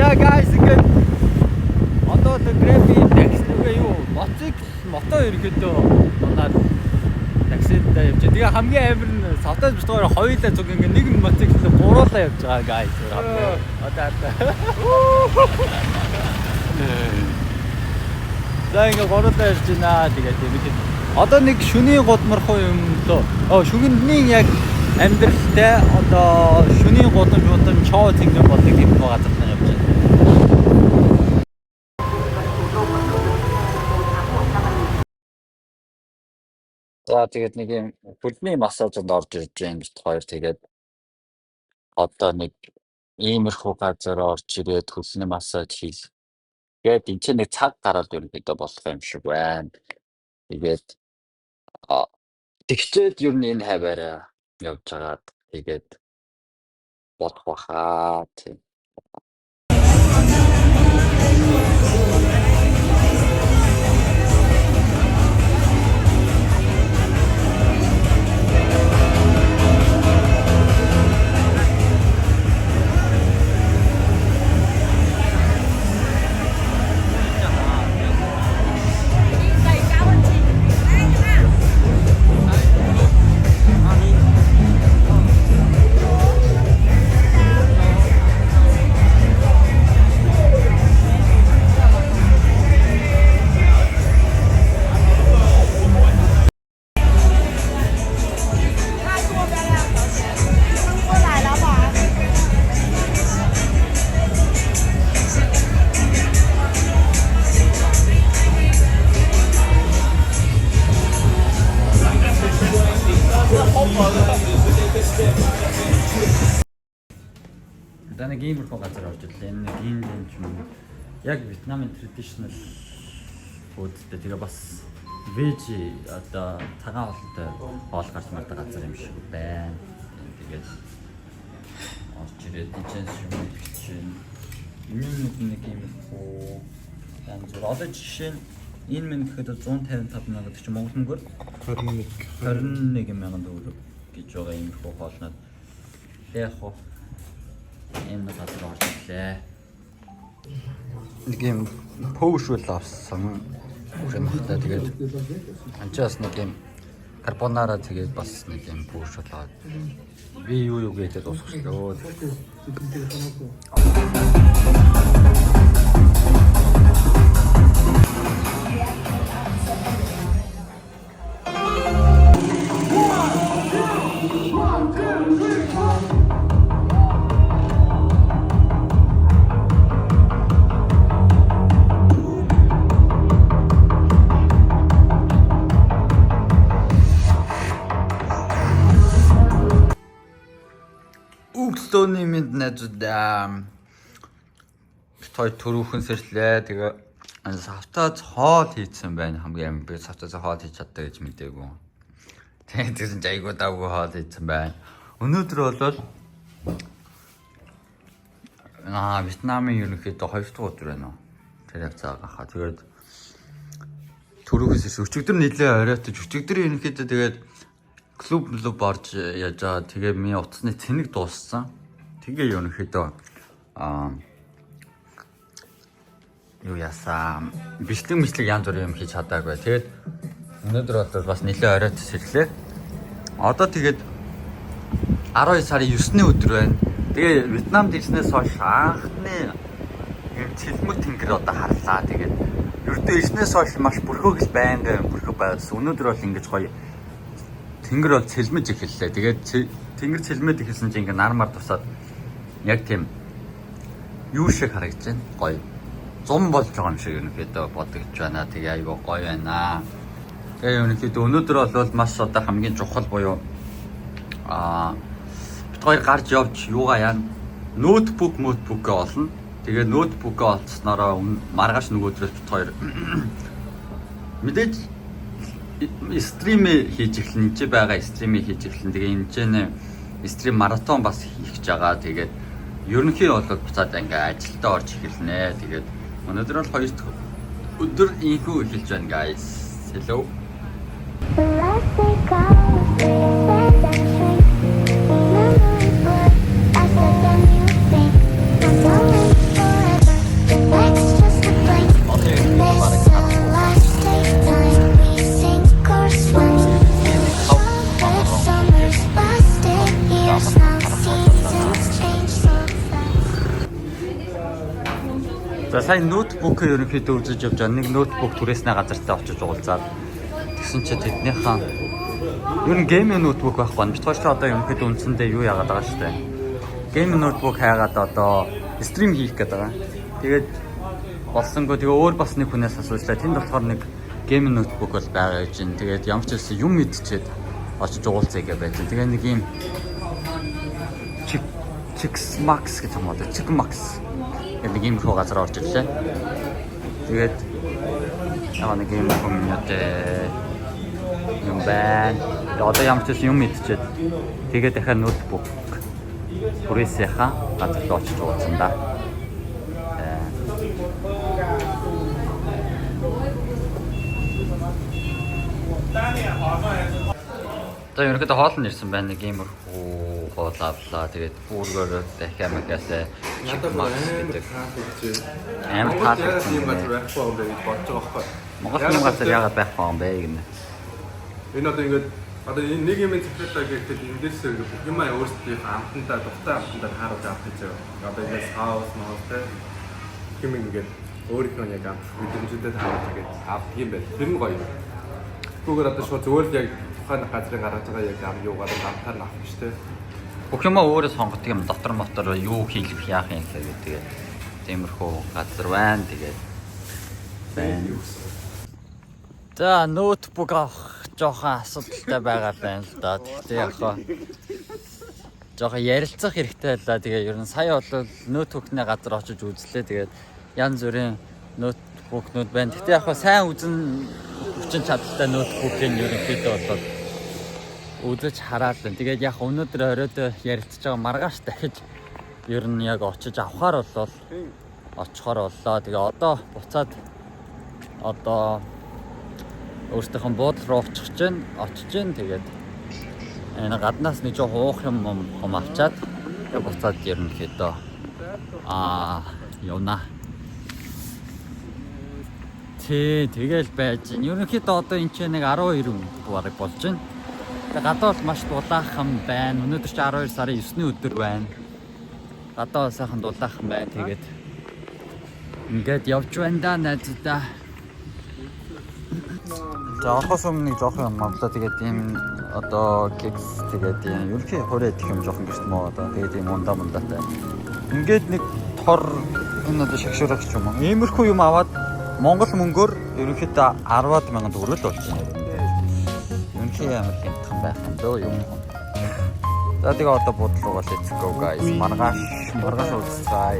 За guys ингээд одоо грэби такси нүгээ юу мото ерөөдөө дунаад такситай явж. Тэгээ хамгийн амар нь савтаж битгаар хоёулаа зүг ингээд нэг мотоциклээ гуруулаа явж байгаа guys. Одоо за ингээд гуруулаа явж байна. Тэгээд тийм одоо нэг шүний гудмархуу юм дөө. Шүгний яг амьдралтай одоо шүний гудамжууд чоо зингэн болдог юм байгаа зэрэг явж байна. За тэгээд нэг юм хөлний массажинд орж ирж байгаа гэж хоёр тэгээд одоо нэг иймэрхүү газар орж ирээд хөлний массаж хийх. Тэгээд энэ чинь нэг цаг гараад ерөнхийдөө болох юм шиг байна. Тэгээд тэгчээд ер нь энэ хаваараа явж байгаад тэгээд бодох бахаа тийм. Одоо нэг иймэрхүү газар орж ирлээ. Энэ нэг ийм юм яг Вьетнамын traditional foodтэй тэгээ бас veggie одоо цагаан хоолтой хоол гарч мардаг газар юм шиг байна. Тэгээд орж ирээд дижэн юм чинь нэг иймэрхүү янз бүр одоо жишээ нь энэ минь гэхэд 155 мянга гэдэг чинь монгол мөнгөөр 21 мянган төгрөг гэж байгаа иймэрхүү хоолнод яг хоо энэ газар орж ирлээ. Нэг юм пөөшүүл авсан. Үрэмхтэй тэгээд анчаас нэг юм карбонара тэгээд бас нэг юм пөөшүүл аваад би юу гэдэг дуусчихлоо. Өглөөний мэд найзуудаа той түрүүхэн сэрлээ. Тэгээ савтаз хоол хийсэн байна. Хамгийн би савтаз хоол хийж чаддаг гэж мэдээгүй. Тэгээд тийм айгуу давгүй хоол хийсэн байна. Өнөөдөр бол Вьетнамын ерөнхийдөө 2 дахь өдөр байна. Тэр яг цаагаахаа. Тэгээд түрүүхээс өчигдөр нэлээ оройтож өчигдөр ерөнхийдөө тэгээд клуб орж яаж байгаа. Тэгээ миний утасны цэник дууссан. Тэгээ ерөнхийдөө юу яасан бичлэг янз бүрийн юм хийж чадаагүй. Тэгээд өнөөдөр бол бас нэлээ оройтож ирлээ. Одоо тэгээд 12 сарын 9-ний өдөр байна. Тэгээ Вьетнамд ирснээс хойш анхны юм цэлмэг тэнгэр одоо харлаа. Тэгээд ердөө ирснээс хойш маш бүрхөөгөл байнга бүрхөг байсан. Өнөөдөр бол ингэж гоё тэнгэр бол цэлмэж эхэллээ. Тэгээд тэнгэр цэлмэд эхэлсэн чинь ингээ нар мар тусаад яг тийм юу шиг харагдаж байна. Гоё. Зум болж байгаа юм шиг ерөнхийдөө бодогдож байна. Тэгээ айгүй гоё байна. Тэгээ ерөнхийдөө өнөөдөр бол маш одоо хамгийн чухал буюу бид хоёр гарч явж юугаа яана. Ноутбукгээ олно. Тэгээ ноутбукгээ олцсноороо маргааш нөгөөдрөөс бид хоёр мэдээж стрим хийж эхлэн чи байгаа стримийг хийж эхлэн. Тэгээ энэ ч стрим маратон бас хийх гэж байгаа. Тэгээд ерөнхий бол буцаад ингээ ажилдаа орж эхэлнэ. Тэгээд өнөөдөр бол 2 дахь өдөр инхүү эхэлж байна guys. Hello. За сайн ноутбук ерөнхийдөө үзэж явж байгаа. Нэг ноутбук түрээснээ газартаа очиж уулзаад тэгсэн чи тэднийхэн ер нь гейминг ноутбук байхгүй. Бид хоёр одоо ерөнхийдөө үндсэндээ юу яагаад байгаа шүү дээ. Гейминг ноутбук хайгаад одоо стрим хийх гээд байгаа. Тэгээд болсонгүй тэгээ өөр бас нэг хүнээс асуучлаа. Тэнд болохоор нэг гейминг ноутбук бол байгаа гэж байна. Тэгээд ямар ч байсан юм мэдчихэд очиж уулзъя гэж байж. Тэгээ нэг юм Chixmax гэж юм уу? Chixmax гэдэг нэг юм хөө газар орж ирлээ. Тэгээд яа нэг юм комьюнити юм байна. Одоо ямар ч юм мэдчихэд тэгээ дахиад ноутбук бүрээсийнхаа газарт очиж уулзсан да. За ерөнхийдөө хоолн ирсэн байна. Нэг юм хоолаавлаа. Тэгээд бүргээр дахиад магасаа Chixmax гэдэг. Амар таалагдсан юм байна. Монгол юм газар яагаад байхгүй юм бэ гэнэ. Энэ одоо ингээд одоо энэ нэг юм цэцэрлээ гэхэд эндээс юм аа өөрсдийн амтандаа дуртай амтандаа хааруулж авах гэж байна. Одоо ингээд хаус моостэй юм ингээд өөрийнхөө яг амт мэдрэмжүүдэд хааруулж ингээд авах юм байна. Тэр нь гоё. Зүгээр одоо шууд зөвөл яг тухайн газрыг гаргаж байгаа яг ам юугаар амтаар авах гэж тэ. Бүх юм өөрөө сонгодог юм. Дотор мотор юу хийх яах юм гэхээр тэгээд тиймэрхүү газар байна. Тэгээд байна. За ноутбук авах жоохон асуудалтай байгаа байна л да. Тэгтээ яг жоохон ярилцах хэрэгтэй байлаа. Тэгээ ер нь сая бол ноутбукны газар очиж үзлээ. Тэгээд янз бүрийн ноутбукнууд байна. Тэгтээ яг сайн үзэн хүчин чадалтай ноутбукийн ерөнхийдөө бол үзэж хараад байна. Тэгээд яг өнөөдөр оройд ярилцж байгаа маргааш дахиж ер нь яг очиж авахаар болол очихоор боллоо. Тэгээ одоо буцаад одоо өөртөөх нь буудлын руу очиж гин тэгээд энэ гаднаас нэг жоо уух юм авчаад буцаад ерөнхийдөө явна. Тэгэл байж гин. Ерөнхийдөө одоо энэ ч нэг 12 бараг болж байна. Тэгээд гадаа бол маш дулаахан байна. Өнөөдөр чи 12 сарын 9-ний өдөр байна. Гадаа сайхан дулаахан байна. Тэгээд ингээд явж байна да найзуудаа. За орхос өмнө нэг жоох юм авлаа. Тэгээд ийм одоо кекс тэгээд ийм ерөнхий хүрээд их юм жоохон гэрт мөө одоо тэгээд ийм ундаатай. Ингээд нэг тор энэ одоо шагшуурах ч юм уу. Иймэрхүү юм аваад Монгол мөнгөөр ерөнхийдөө 10,000 төгрөг л болж байна. Ерөнхий амар хямдхан байх юм дөө юм. За тэгээд одоо буудлын руу let's go guys. Маргааш уулзцай.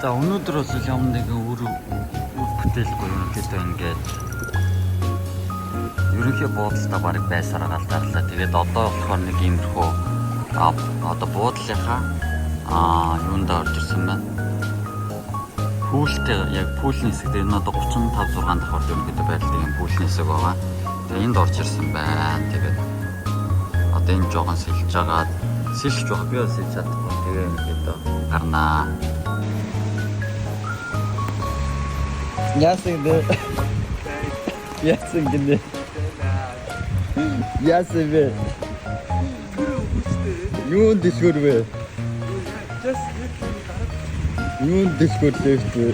За өнөөдөр бол юм нэг үр бүтээлгүй ерөнхийдөө ингээд ерөнхий буудалтай барыг байсараа галдаарлаа. Тэгээд одоо болохоор нэг иймэрхүү одоо буудлынхаа юунд орж ирсэн байна. Пүүлтэй яг пүүлийн хэсэг дээр энэ одоо 35 6 давхар ерөнхийдөө байрлал юм пүүлийн хэсэг байгаа. Тэгээд энд орж ирсэн байна. Тэгээд одоо энэ жоохон сэлж байгаа. Сэлж байгаа би бас сэлж чадахгүй. Тэгээд ерөнхийдөө гарнаа. Яасан гэнэ. Яасан бэ? Юунд дэшгэр вэ? Юунд дэшгэр лээвч вэ?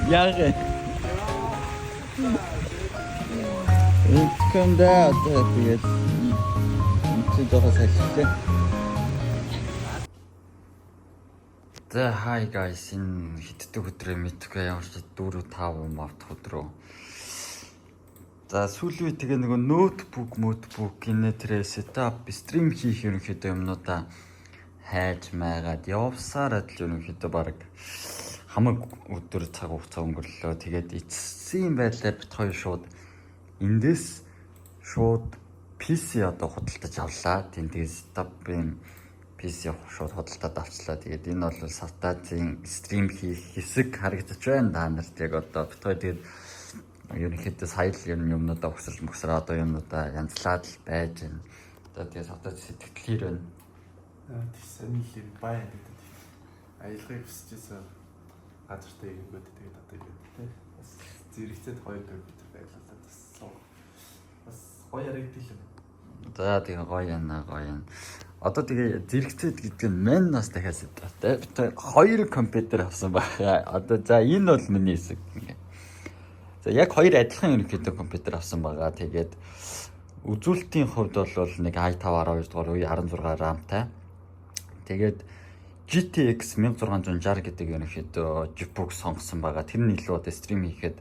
Яагаад? Эндкэндээ одоо тэгээд энэ жоохон салхилээ. За hi guys, энэ хитдэг өдрөө мэдгүй ямар ч 4-5 авах өдрөө. За сүүлийн үед тэгээ нөгөө ноутбук энэ тэрэ сетап стрим хийх ерөнхийдөө юмнуудаа хайж маягаад явсараад л ерөнхийдөө баг хамаг өдөр цаг хугацаа өнгөрлөө. Тэгээд эцсийн байдлаар бит хоёр шууд эндээс шууд PC одоо худалдаж авлаа. Тэгээд сетапын PC шууд худалдаад авчлаа. Тэгээд энэ бол сатазын стрим хийх хэсэг харагдаж байна та нарт. Яг одоо бит хоёр тэгээд ерөнхийдөө сая л юмнуудаа өгсрөл одоо юмнуудаа янзлаад л байж байна. Одоо тэгээд сатаз сэтгэл хэр байна. Тэгсэн л бай гэдэг. Аялахыг хүсчихсэн газартай ирэнгүүт тэгээд одоо ирэв. Бас зэрэгцээд 2 өдөр байлаа. Бас гоё яригдэл юм. За тэгээ гоё яана. Одоо тэгээ зэрэгцээд гэдэг нь мань нас дахиад сэдвтэй. Бид хоёр компьютер авсан байгаа. Одоо за энэ бол миний хэсэг. За яг хоёр адилхан ерөнхийдөө компьютер авсан байгаа. Тэгээд үзүүлэлтийн хувьд бол нэг i5 12 дугаар үе 16 RAM-тай. Тэгээд GTX 1660 гэдэг ерөнхийдөө GPU сонгосон байгаа. Тэр нь илүү одоо стрим хийхэд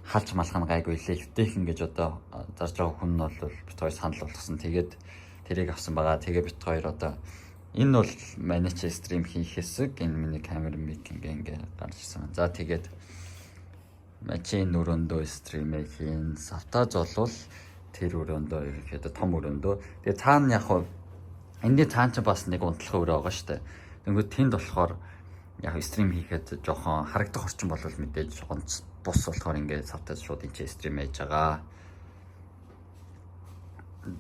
халж малах нь гайгүй лээ. Хэвтэйхэн гэж одоо зарж байгаа хүн нь бол бит хоёр санал болгосон. Тэгээд тэрийг авсан байгаа. Тэгээ бит хоёр одоо энэ бол манай чи стрим хийх хэсэг. Энэ миний камер мик ингээ гарч ирсэн. За тэгээд мачийн өрөөндөө стримээ хийн. Савтаж болвол тэр өрөөндөө ерөнхийдөө том өрөөндөө. Тэгээ цаана яг хуу эндээ цаана ч бас нэг унтлах өрөө байгаа шүү дээ. Тэнгүүд тэнд болохоор яг стрим хийхэд жоохон харагдах орчин болвол мэдээж онц бус болохоор ингээд савтаж шууд энэ стрим хийж байгаа.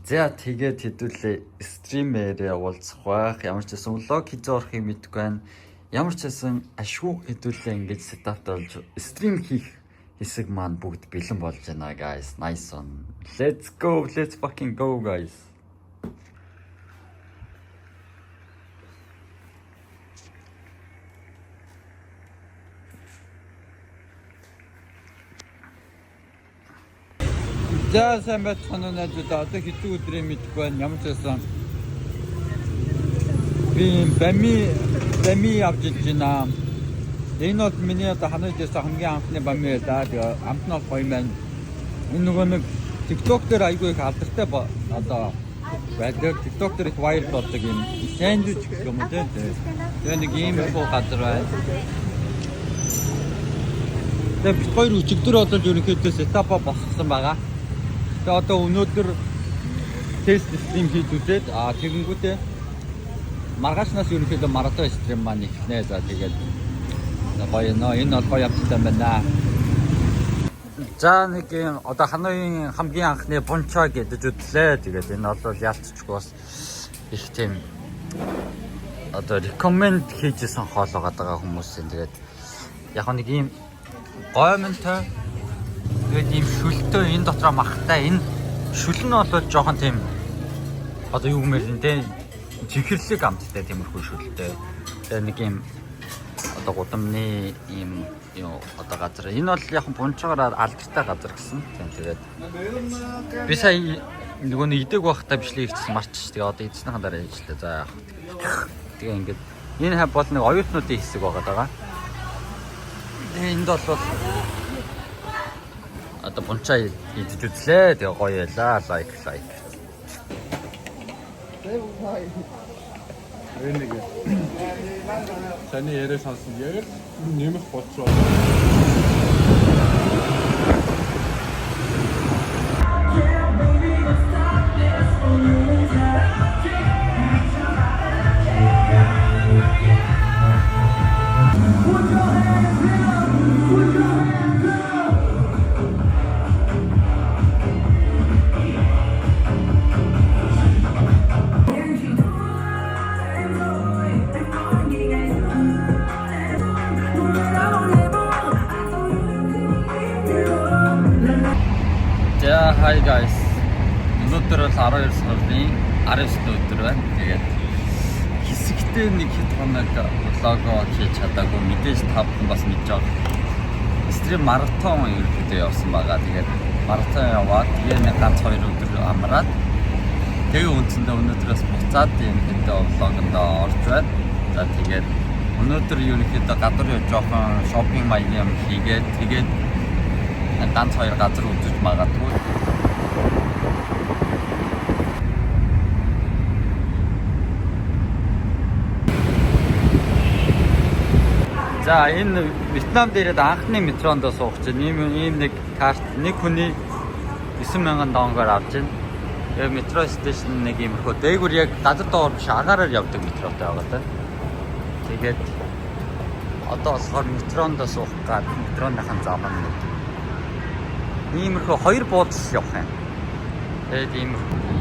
За тэгээд хэдүүлээ стримээрээ уулзах байх. Ямар ч байсан влог хийж орохыг мэдгүй байна. Ямар ч байсан ашгүй хэдүүлээ ингээд сетап болж стрим хийх хэсэг маань бүгд бэлэн болж байна guys. Nice one. Let's go. Let's fucking go guys. За сайн байцгаана уу найзуудаа. Одоо хэдэн өдрийн мэдгүй байна. Ямар ч байсан би бами авч иж байна. Энэ бол миний одоо ханаж байсан хамгийн анхны бами да. Тэгээ амт нь гоё байна. Энэ нөгөө нэг TikTok дээр айгүй их алдартай одоо байдаг. TikTok дээр их viral болдог юм. Сэндвич гэх юм уу те. Тэгээ нэг ийм их газар байна. Тэгээ бит хоёр өчигдөр болоод ерөнхийдөө сетапа босгосон байгаа. Тэгээ одоо өнөөдөр тест стрим хийж үзээд тэгэнгүүтээ маргаашнаас ерөнхийдөө маратон стрим маань эхэлнэ. За тэгээд гоё энэ бол гоё явцтай байна. За нэг одоо ханогийн хамгийн анхны бунчаа гэдэж үтлээ. Тэгээд энэ бол ялцчихгүй бас их тийм одоо recommend хийжсэн хоол байгаа хүмүүсийн тэгээд яг нэг ийм гоймонтой тэгээд ийм шүлтэй энэ дотроо махтай энэ шүл нь бол жоохон тийм одоо юу гэмээр нэ чихэрлэг амттай тиймэрхүү шүлтэй. Тэгээд нэг ийм одоо гудамны ийм юу одоо газар. Энэ бол яг бунчаагаар алдартай газар гэсэн. Тэгээд би сая нөгөө нэг идэг байхдаа бичлэг хийсэн марч. Тэгээ одоо эцснийхэн дараа хийжлээ. За яах. Тэгээ ингээд энэ бол нэг оюутнуудын хэсэг байгаа. Тэгээ энд бол одоо бунчаа идэж үзлээ. Тэгээ гоё ялаа. Лайк. Энэ нэг таны яриа сонсон яг нэмэх бодлоо. Hi guys. Өнөөдөр бол 12 сарын 19 өдөр байна. Тэгээд хэсэгтээ нэг хэд хоног влого хийж чадаагүй. Мэдээж та бүхэн бас мэдж байгаа. Стрим маратон ерөөдөө явсан байгаа. Тэгээд маратон яваад тэгээ нэг ганц 2 өдөр амраад тэгээ үндсэндээ өнөөдрөөс буцаад энэ хэдэн влогонд орж байна. За тэгээд өнөөдөр ерөөдөө гадар жоохон шопинг маягийн хийгээд тэгээд ганц 2 газар үзэж магадгүй. За энэ Вьетнам дээрээ анхны метронд суух чинь ийм нэг карт нэг хүний 9000 донгоор авч байна. Яг метро стейшн нэг юм хөө дээгүр яг газар доор биш агаараар явдаг метротой байгаа даа. Тэгээд одоо болохоор метронд суух гад метроныхан зам нь иймэрхүү хоёр буудал явах юм. Тэгээд иймэрхүү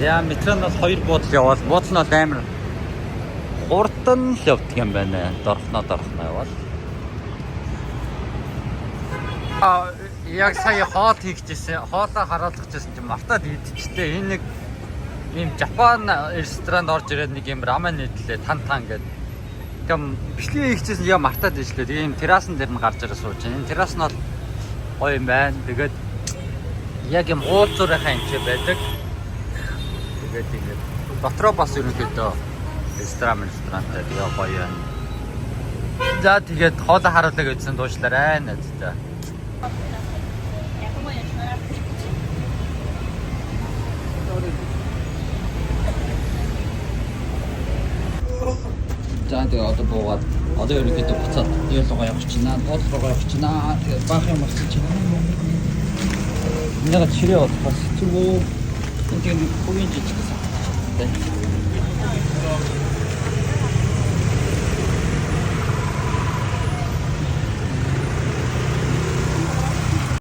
За метроноос 2 буудал явал. Буудал нь бол амар хурдан л явдаг юм байна. Дорхноо явал. Яг сая хоол хийчихсэн. Хоолоо харуулах гэсэн чинь мартаад идчихтэй. Энэ нэг ийм Япон ресторанд орж ирээд нэг юм рамен идлээ тан гэдэг. Тэгм бичлэг хийчихсэн яа мартаад ишлээ. Тэгээ ийм террасан дээр нь гарч ирээ сууж байна. Энэ террас нь бол гоё юм байна. Тэгээд яг юм уулзуурынхаа хэмжээ байдаг. Тэгээд ингээд дотроо бас ерөнхийдөө ресторантай тэгээ гоё байна. За тэгээд хоолоо харуулаа гэдсэн дуушлаарай надтай. За тэгээ одоо буугаад одоо ерөнхийдөө буцаад ял руугаа явах чинь наа, боол руугаа явах чинь наа. Тэгээ баах юм болсон чинь. Ягаад ширээ бодох бас зүгөө. Тэгээд хувийн жижиг гэсэн.